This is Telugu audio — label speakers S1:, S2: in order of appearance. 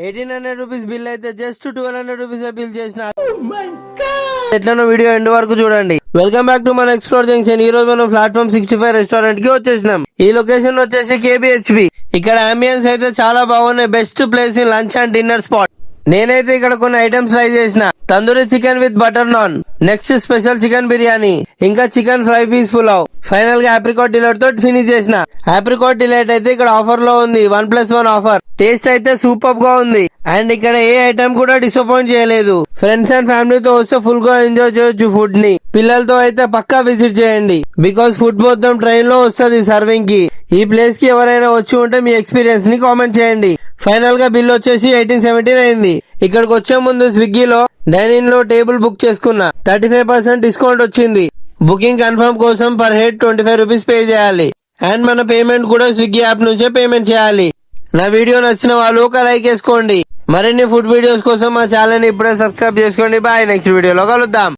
S1: 1800 రూపీస్ బిల్ అయితే జస్ట్ 1200 రూపీస్ బిల్ చేసిన ఎట్లనో వీడియో ఎండ్ వరకు చూడండి. వెల్కమ్ బ్యాక్ టు మన ఎక్స్ప్లోర్ జంక్షన్. ఈ రోజు మనం ప్లాట్ఫామ్ 65 రెస్టారెంట్ కి వచ్చేసినాం. ఈ లొకేషన్ వచ్చేసి KBHP. ఇక్కడ అంబియన్స్ అయితే చాలా బాగున్నాయి. Best place in lunch and dinner spot. నేనైతే ఇక్కడ కొన్ని ఐటమ్స్ ట్రై చేసిన. Tandoori chicken with butter naan, next special chicken biryani, ఇంకా chicken fry piece pulao. Final గా ఆప్రికాట్ డిలైట్ తో ఫినిష్ చేసిన. ఆప్రికాట్ డిలైట్ అయితే ఇక్కడ ఆఫర్ లో ఉంది, 1+1 ఆఫర్. టేస్ట్ అయితే సూపర్ గా ఉంది అండ్ ఇక్కడ ఏ ఐటమ్ కూడా డిసప్పాయింట్ చేయలేదు. ఫ్రెండ్స్ అండ్ ఫ్యామిలీతో వస్తే ఫుల్ గా ఎంజాయ్ చేయొచ్చు ఫుడ్ ని. పిల్లలతో అయితే పక్కా విజిట్ చేయండి, బికాస్ ఫుడ్ మొత్తం ట్రైన్ లో వస్తుంది సర్వింగ్ కి. ఈ ప్లేస్ కి ఎవరైనా వచ్చి ఉంటే మీ ఎక్స్పీరియన్స్ ని కామెంట్ చేయండి. ఫైనల్ గా బిల్ వచ్చేసి 1817 అయింది. ఇక్కడికి వచ్చే ముందు స్విగ్గీలో డైనింగ్ లో టేబుల్ బుక్ చేసుకున్నా. 35% డిస్కౌంట్ వచ్చింది. బుకింగ్ కన్ఫర్మ్ కోసం పర్ హెడ్ 25 రూపీస్ పే చేయాలి అండ్ మన పేమెంట్ కూడా స్విగ్గీ యాప్ నుంచే పేమెంట్ చేయాలి. నా వీడియో నచ్చిన వాళ్ళు ఒక లైక్ వేసుకోండి. మరిన్ని ఫుడ్ వీడియోస్ కోసం మా ఛానల్ ని ఇప్పుడే సబ్స్క్రైబ్ చేసుకోండి. బాయ్, నెక్స్ట్ వీడియోలో కలుద్దాం.